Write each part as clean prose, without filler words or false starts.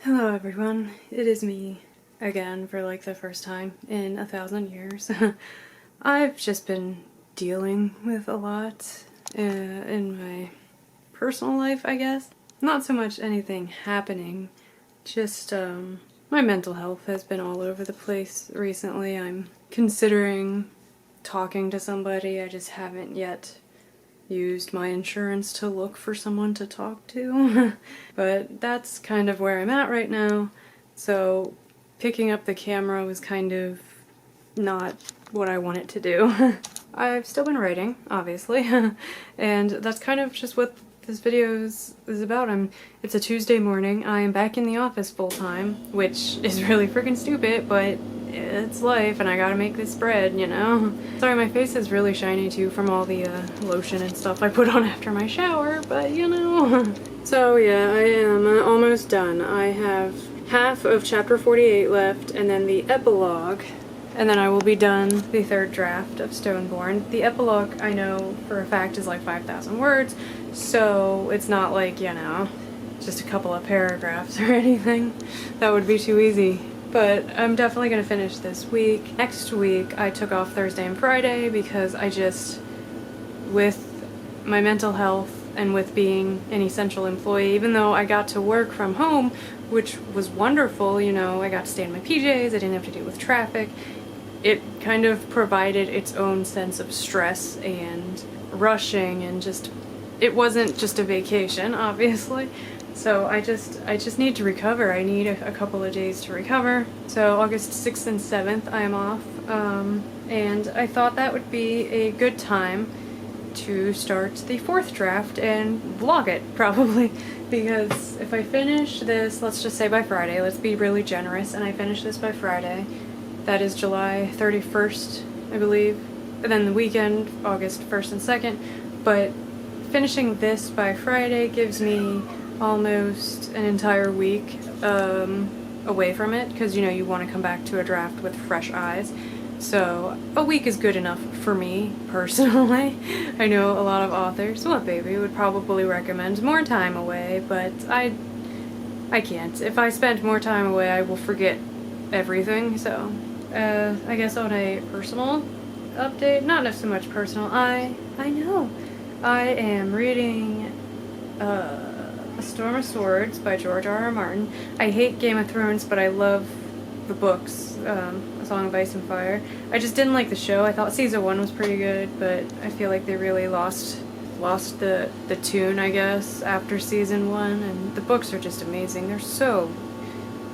Hello everyone, it is me again for like the first time in 1,000 years. I've just been dealing with a lot in my personal life, I guess. Not so much anything happening, just my mental health has been all over the place recently. I'm considering talking to somebody, I just haven't yet used my insurance to look for someone to talk to. But that's kind of where I'm at right now, so picking up the camera was kind of not what I want it to do. I've still been writing, obviously, and that's kind of just what this video is about. It's a Tuesday morning, I am back in the office full-time, which is really freaking stupid, but it's life and I gotta make this bread, you know? Sorry, my face is really shiny too from all the lotion and stuff I put on after my shower, but you know. So yeah, I am almost done. I have half of chapter 48 left and then the epilogue, and then I will be done the third draft of Stoneborn. The epilogue, I know for a fact, is like 5,000 words, so it's not like, you know, just a couple of paragraphs or anything. That would be too easy. But I'm definitely going to finish this week. Next week I took off Thursday and Friday because I just, with my mental health and with being an essential employee, even though I got to work from home, which was wonderful, you know, I got to stay in my PJs, I didn't have to deal with traffic, it kind of provided its own sense of stress and rushing, and just, it wasn't just a vacation, obviously. So I just need to recover. I need a couple of days to recover. So August 6th and 7th I am off, and I thought that would be a good time to start the fourth draft and vlog it, probably, because if I finish this, let's just say by Friday, let's be really generous, and I finish this by Friday, that is July 31st, I believe, and then the weekend, August 1st and 2nd, but finishing this by Friday gives me almost an entire week away from it, because you know you want to come back to a draft with fresh eyes. So a week is good enough for me personally. I know a lot of authors, well, baby, would probably recommend more time away, but I can't. If I spend more time away, I will forget everything. So I guess on a personal update, not so much personal. I know I am reading A Storm of Swords by George R.R. Martin. I hate Game of Thrones, but I love the books, A Song of Ice and Fire. I just didn't like the show. I thought season 1 was pretty good, but I feel like they really lost the tune, I guess, after season 1, and the books are just amazing. They're so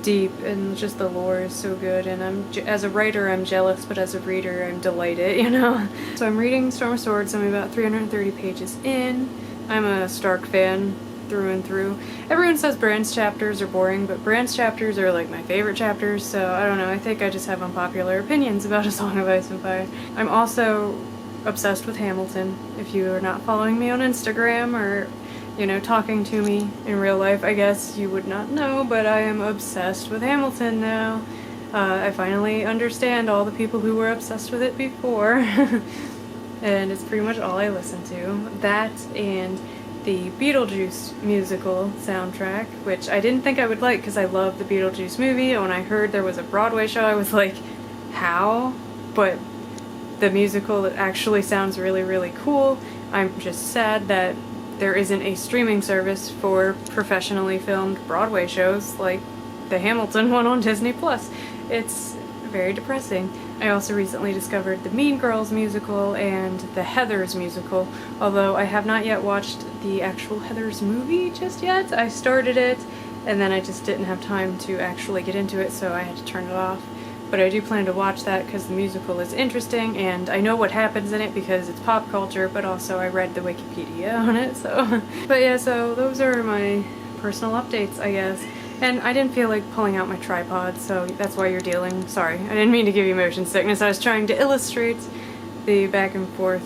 deep, and just the lore is so good, and as a writer I'm jealous, but as a reader I'm delighted, you know? So I'm reading Storm of Swords. I'm about 330 pages in. I'm a Stark fan through and through. Everyone says Bran's chapters are boring, but Bran's chapters are like my favorite chapters, so I don't know, I think I just have unpopular opinions about A Song of Ice and Fire. I'm also obsessed with Hamilton. If you are not following me on Instagram or, you know, talking to me in real life, I guess you would not know, but I am obsessed with Hamilton now. I finally understand all the people who were obsessed with it before. And it's pretty much all I listen to. That and the Beetlejuice musical soundtrack, which I didn't think I would like because I love the Beetlejuice movie, and when I heard there was a Broadway show I was like, how? But the musical actually sounds really, really cool. I'm just sad that there isn't a streaming service for professionally filmed Broadway shows like the Hamilton one on Disney+. It's very depressing. I also recently discovered the Mean Girls musical and the Heathers musical, although I have not yet watched the actual Heathers movie just yet. I started it, and then I just didn't have time to actually get into it, so I had to turn it off. But I do plan to watch that because the musical is interesting, and I know what happens in it because it's pop culture, but also I read the Wikipedia on it, so... But yeah, so those are my personal updates, I guess. And I didn't feel like pulling out my tripod, so that's why you're dealing. Sorry, I didn't mean to give you motion sickness. I was trying to illustrate the back and forth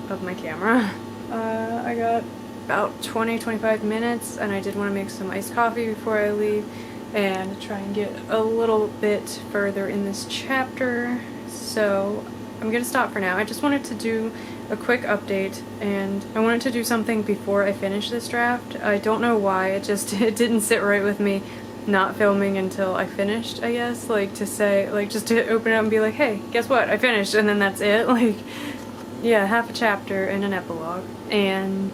of my camera. I got about 20-25 minutes, and I did want to make some iced coffee before I leave and try and get a little bit further in this chapter. So I'm gonna stop for now. I just wanted to do a quick update, and I wanted to do something before I finish this draft. I don't know why, it didn't sit right with me not filming until I finished, I guess. Like, to say, like, just to open it up and be like, hey, guess what, I finished, and then that's it. Like, yeah, half a chapter and an epilogue. And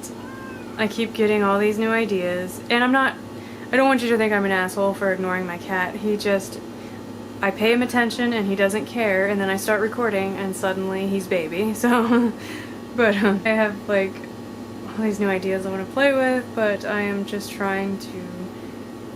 I keep getting all these new ideas, and I don't want you to think I'm an asshole for ignoring my cat. I pay him attention and he doesn't care, and then I start recording and suddenly he's baby. So, but I have like all these new ideas I want to play with, but I am just trying to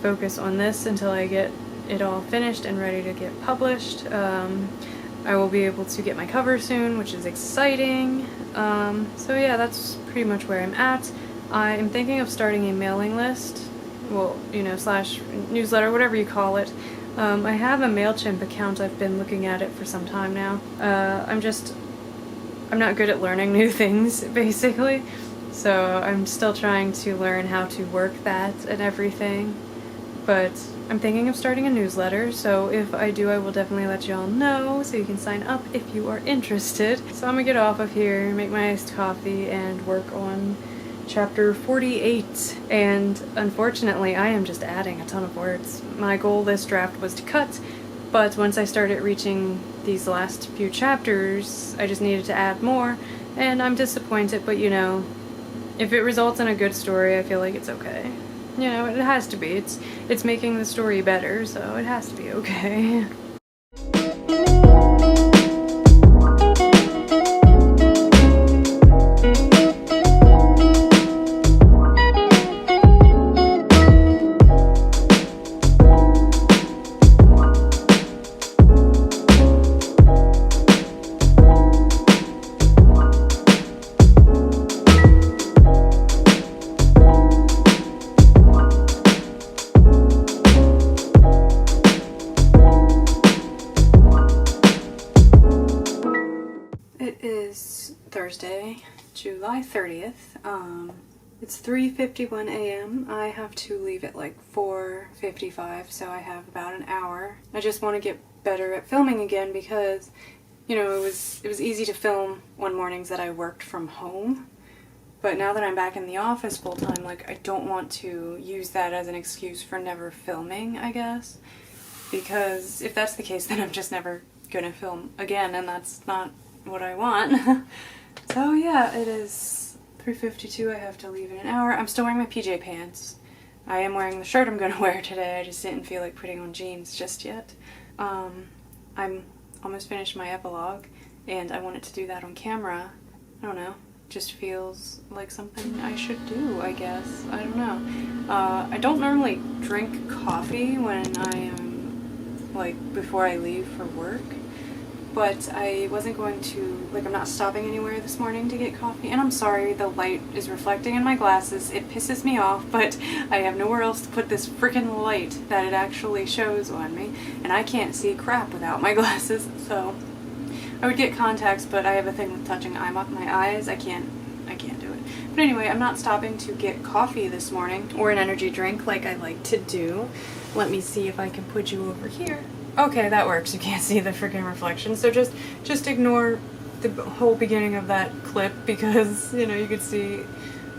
focus on this until I get it all finished and ready to get published. I will be able to get my cover soon, which is exciting. So yeah, that's pretty much where I'm at. I am thinking of starting a mailing list, well, you know, slash newsletter, whatever you call it. I have a MailChimp account. I've been looking at it for some time now. I'm not good at learning new things, basically. So I'm still trying to learn how to work that and everything. But I'm thinking of starting a newsletter, so if I do, I will definitely let y'all know, so you can sign up if you are interested. So I'm gonna get off of here, make my iced coffee, and work on chapter 48. And unfortunately, I am just adding a ton of words. My goal this draft was to cut, but once I started reaching these last few chapters, I just needed to add more, and I'm disappointed, but you know, if it results in a good story, I feel like it's okay. You know, it has to be. It's making the story better, so it has to be okay. Thursday, July 30th. It's 3:51 a.m. I have to leave at like 4:55, so I have about an hour. I just want to get better at filming again because, you know, it was easy to film on mornings that I worked from home. But now that I'm back in the office full time, like, I don't want to use that as an excuse for never filming, I guess. Because if that's the case, then I'm just never gonna film again, and that's not what I want. So yeah, it is 3:52, I have to leave in an hour. I'm still wearing my PJ pants. I am wearing the shirt I'm gonna wear today, I just didn't feel like putting on jeans just yet. I'm almost finished my epilogue, and I wanted to do that on camera. I don't know, just feels like something I should do, I guess. I don't know. I don't normally drink coffee when I am, like, before I leave for work. But I wasn't going to, like, I'm not stopping anywhere this morning to get coffee. And I'm sorry, the light is reflecting in my glasses. It pisses me off, but I have nowhere else to put this freaking light that it actually shows on me. And I can't see crap without my glasses, so I would get contacts, but I have a thing with touching my eyes. I can't do it. But anyway, I'm not stopping to get coffee this morning, or an energy drink like I like to do. Let me see if I can put you over here. Okay, that works. You can't see the freaking reflection, so just ignore the whole beginning of that clip because, you know, you could see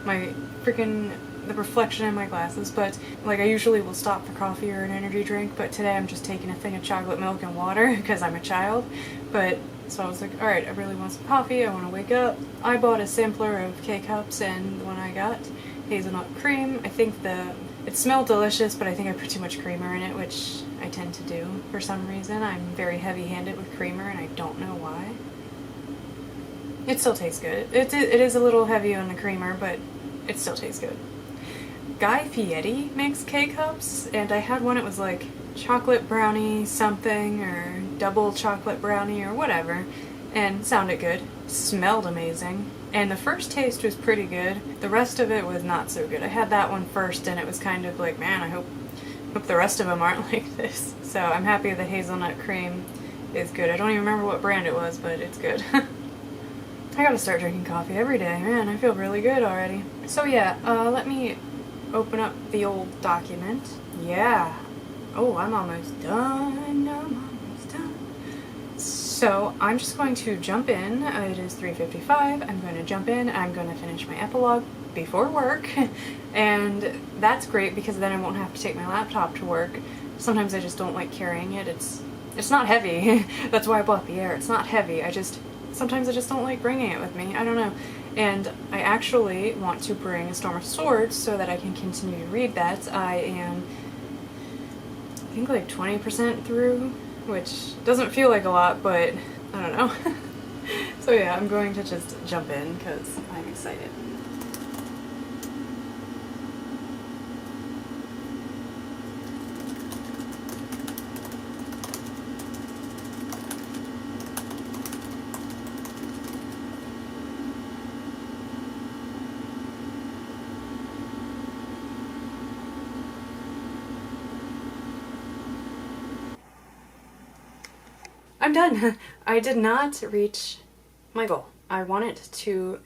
my the reflection in my glasses. But, like, I usually will stop for coffee or an energy drink, but today I'm just taking a thing of chocolate milk and water because I'm a child. But, so I was like, alright, I really want some coffee, I want to wake up. I bought a sampler of K-Cups, and the one I got, hazelnut cream. I think it smelled delicious, but I think I put too much creamer in it, which I tend to do for some reason. I'm very heavy-handed with creamer, and I don't know why. It still tastes good. It is a little heavy on the creamer, but it still tastes good. Guy Fieri makes K-Cups, and I had one, it was like chocolate brownie something, or double chocolate brownie, or whatever, and sounded good. Smelled amazing. And the first taste was pretty good. The rest of it was not so good. I had that one first, and it was kind of like, man, I hope the rest of them aren't like this. So I'm happy the hazelnut cream is good. I don't even remember what brand it was, but it's good. I gotta start drinking coffee every day. Man, I feel really good already. So yeah, let me open up the old document. Yeah. Oh, I'm almost done. I'm almost done. So I'm just going to jump in. It is 3:55. I'm going to jump in. I'm going to finish my epilogue before work, and that's great because then I won't have to take my laptop to work. Sometimes I just don't like carrying it. It's not heavy. That's why I bought the Air. It's not heavy. Sometimes I just don't like bringing it with me. I don't know. And I actually want to bring A Storm of Swords so that I can continue to read that. I am, I think, like 20% through, which doesn't feel like a lot, but I don't know. So yeah, I'm going to just jump in because I'm excited. I'm done. I did not reach my goal. I wanted to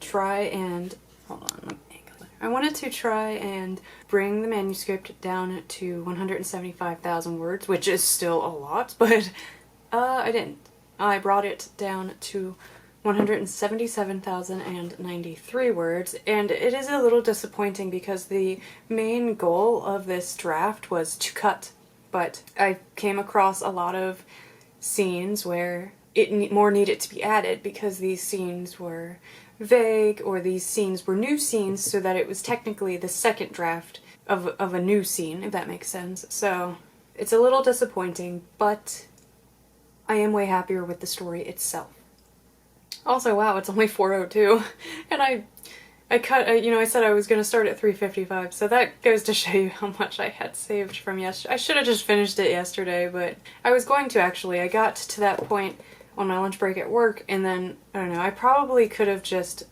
try and, hold on, let me angle it. I wanted to try and bring the manuscript down to 175,000 words, which is still a lot, but I didn't. I brought it down to 177,093 words, and it is a little disappointing because the main goal of this draft was to cut, but I came across a lot of scenes where more needed to be added because these scenes were vague, or these scenes were new scenes, so that it was technically the second draft of a new scene, if that makes sense. So it's a little disappointing, but I am way happier with the story itself. Also, wow, it's only 4:02, and I cut, I said I was going to start at 3:55, so that goes to show you how much I had saved from yesterday. I should have just finished it yesterday, but I was going to actually. I got to that point on my lunch break at work, and then, I don't know, I probably could have just,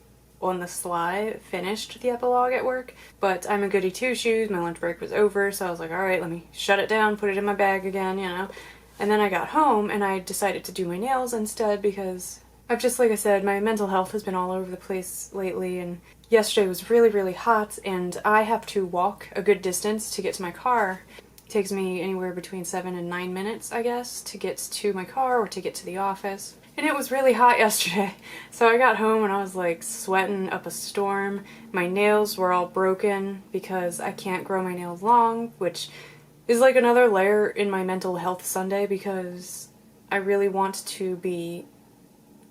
on the sly, finished the epilogue at work, but I'm a goody two-shoes, my lunch break was over, so I was like, alright, let me shut it down, put it in my bag again, you know. And then I got home, and I decided to do my nails instead because I've just, like I said, my mental health has been all over the place lately, and yesterday was really, really hot, and I have to walk a good distance to get to my car. It takes me anywhere between 7 and 9 minutes, I guess, to get to my car or to get to the office. And it was really hot yesterday, so I got home and I was like sweating up a storm. My nails were all broken because I can't grow my nails long, which is like another layer in my mental health Sunday because I really want to be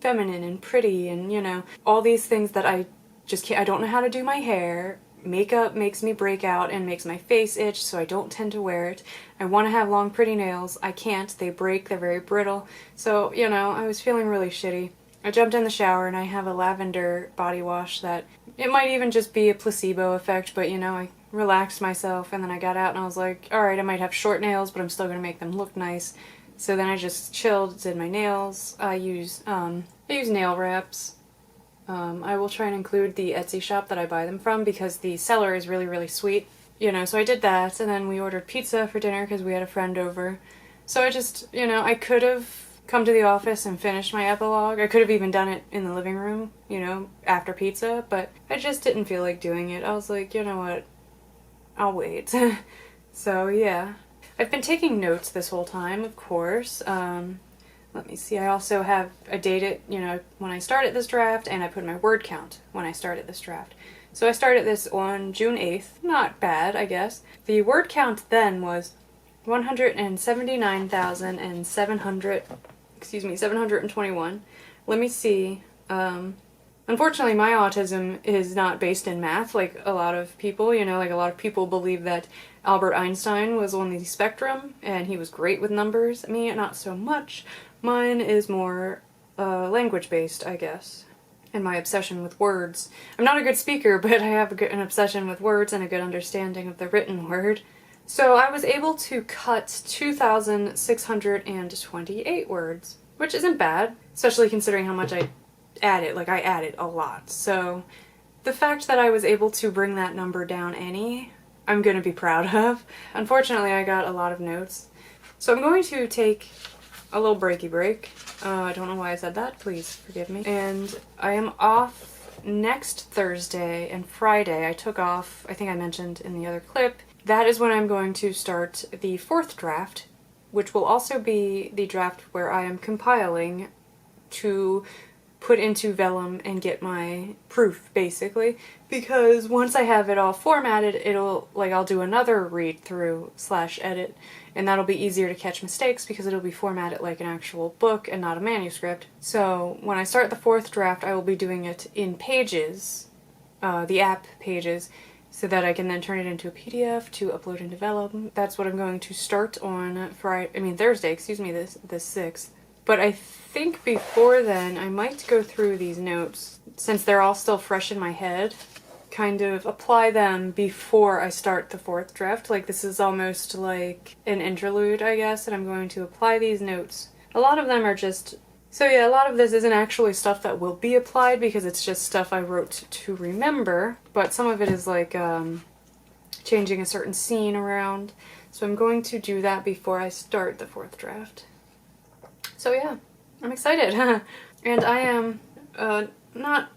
feminine and pretty and, you know, all these things that I just can't. I don't know how to do my hair. Makeup makes me break out and makes my face itch, so I don't tend to wear it. I want to have long, pretty nails. I can't. They break. They're very brittle. So, you know, I was feeling really shitty. I jumped in the shower and I have a lavender body wash that, it might even just be a placebo effect, but, you know, I relaxed myself and then I got out and I was like, alright, I might have short nails, but I'm still going to make them look nice. So then I just chilled, did my nails. I use nail wraps. I will try and include the Etsy shop that I buy them from because the seller is really, really sweet. You know, so I did that, and then we ordered pizza for dinner because we had a friend over. So I just, you know, I could have come to the office and finished my epilogue. I could have even done it in the living room, you know, after pizza, but I just didn't feel like doing it. I was like, you know what, I'll wait. So yeah. I've been taking notes this whole time, of course. Let me see, I also have, I dated, you know, when I started this draft, and I put my word count when I started this draft. So I started this on June 8th. Not bad, I guess. The word count then was 721. Let me see. Unfortunately, my autism is not based in math like a lot of people, you know, like a lot of people believe that Albert Einstein was on the spectrum and he was great with numbers. Me, not so much. Mine is more language-based, I guess, and my obsession with words. I'm not a good speaker, but I have an obsession with words and a good understanding of the written word. So I was able to cut 2,628 words, which isn't bad, especially considering how much I added. Like, I added a lot. So the fact that I was able to bring that number down I'm gonna be proud of. Unfortunately, I got a lot of notes. So I'm going to take a little breaky break. I don't know why I said that. Please forgive me. And I am off next Thursday and Friday. I took off, I think I mentioned in the other clip. That is when I'm going to start the fourth draft which will also be the draft where I am compiling to put into Vellum and get my proof, basically, because once I have it all formatted, I'll do another read through / edit, and that'll be easier to catch mistakes because it'll be formatted like an actual book and not a manuscript. So when I start the 4th draft, I will be doing it in Pages, the app Pages, so that I can then turn it into a PDF to upload into Vellum. That's what I'm going to start on Thursday, the 6th. But I think before then, I might go through these notes, since they're all still fresh in my head, kind of apply them before I start the 4th draft. Like, this is almost like an interlude, I guess, and I'm going to apply these notes. A lot of them are just... So yeah, a lot of this isn't actually stuff that will be applied because it's just stuff I wrote to remember, but some of it is like changing a certain scene around. So I'm going to do that before I start the 4th draft. So yeah, I'm excited. And I am not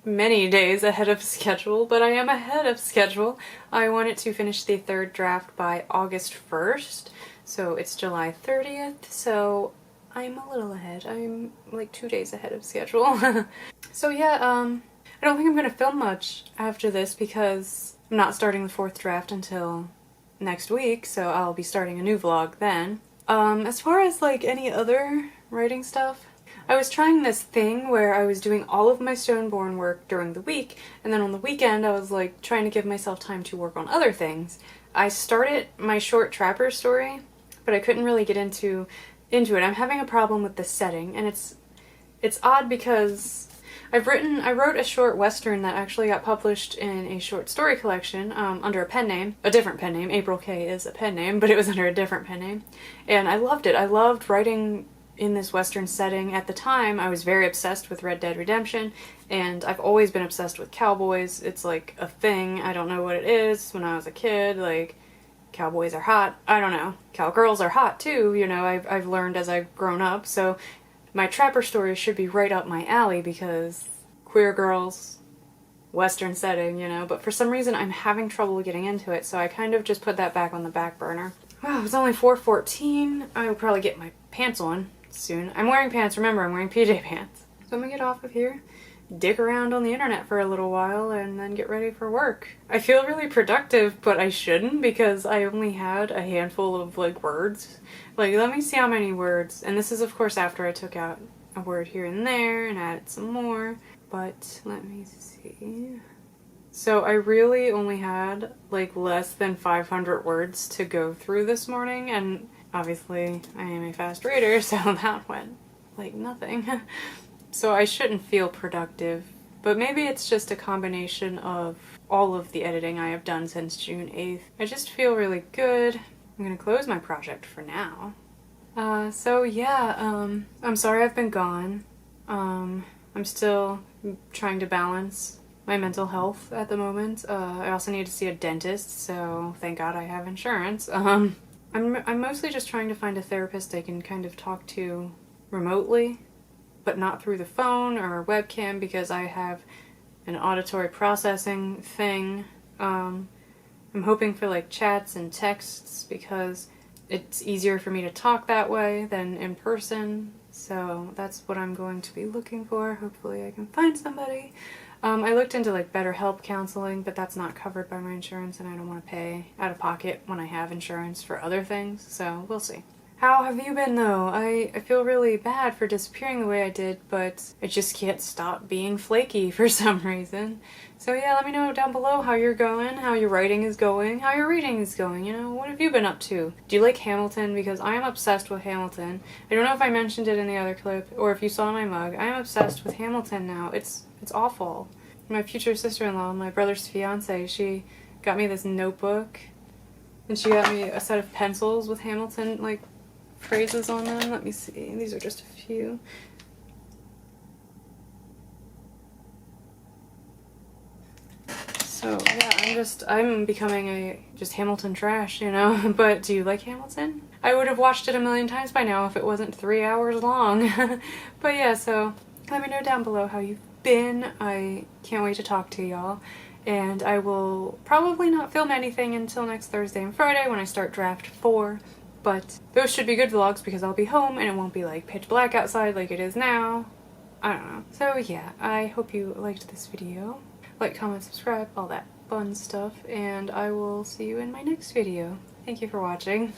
many days ahead of schedule, but I am ahead of schedule. I wanted to finish the 3rd draft by August 1st, so it's July 30th, so I'm a little ahead. I'm like 2 days ahead of schedule. So yeah, I don't think I'm gonna film much after this because I'm not starting the 4th draft until next week, so I'll be starting a new vlog then. As far as like any other writing stuff, I was trying this thing where I was doing all of my Stoneborn work during the week, and then on the weekend I was like trying to give myself time to work on other things. I started my short trapper story, but I couldn't really get into it. I'm having a problem with the setting, and it's odd because I wrote a short western that actually got published in a short story collection under a pen name, a different pen name. April K is a pen name, but it was under a different pen name. And I loved it. I loved writing in this western setting. At the time, I was very obsessed with Red Dead Redemption, and I've always been obsessed with cowboys. It's like a thing. I don't know what it is. When I was a kid, like, cowboys are hot. I don't know. Cowgirls are hot too, you know, I've learned as I've grown up, so my trapper story should be right up my alley because queer girls, western setting, you know, but for some reason I'm having trouble getting into it, so I kind of just put that back on the back burner. Wow, it's only 4:14. I will probably get my pants on soon. I'm wearing pants, remember, I'm wearing PJ pants. So I'm gonna get off of here, dick around on the internet for a little while, and then get ready for work. I feel really productive, but I shouldn't because I only had a handful of, like, words. Like, let me see how many words. And this is, of course, after I took out a word here and there and added some more. But let me see. So I really only had, like, less than 500 words to go through this morning, and obviously I am a fast reader, so that went like nothing. So I shouldn't feel productive, but maybe it's just a combination of all of the editing I have done since June 8th. I just feel really good. I'm gonna close my project for now. So yeah, I'm sorry I've been gone. I'm still trying to balance my mental health at the moment. I also need to see a dentist, so thank God I have insurance. I'm mostly just trying to find a therapist I can kind of talk to remotely, but not through the phone or webcam because I have an auditory processing thing. I'm hoping for like chats and texts because it's easier for me to talk that way than in person. So that's what I'm going to be looking for. Hopefully I can find somebody. I looked into like BetterHelp counseling, but that's not covered by my insurance and I don't want to pay out of pocket when I have insurance for other things, so we'll see. How have you been though? I feel really bad for disappearing the way I did, but I just can't stop being flaky for some reason. So yeah, let me know down below how you're going, how your writing is going, how your reading is going, you know, what have you been up to? Do you like Hamilton? Because I am obsessed with Hamilton. I don't know if I mentioned it in the other clip, or if you saw my mug. I am obsessed with Hamilton now. It's awful. My future sister-in-law, my brother's fiance, she got me this notebook, and she got me a set of pencils with Hamilton, like, phrases on them. Let me see. These are just a few. So yeah, I'm becoming a just Hamilton trash, you know. But do you like Hamilton? I would have watched it a million times by now if it wasn't 3 hours long. But yeah, so let me know down below how you've been. I can't wait to talk to y'all. And I will probably not film anything until next Thursday and Friday when I start draft 4. But those should be good vlogs because I'll be home and it won't be like pitch black outside like it is now. I don't know. So yeah, I hope you liked this video. Like, comment, subscribe, all that fun stuff, and I will see you in my next video. Thank you for watching.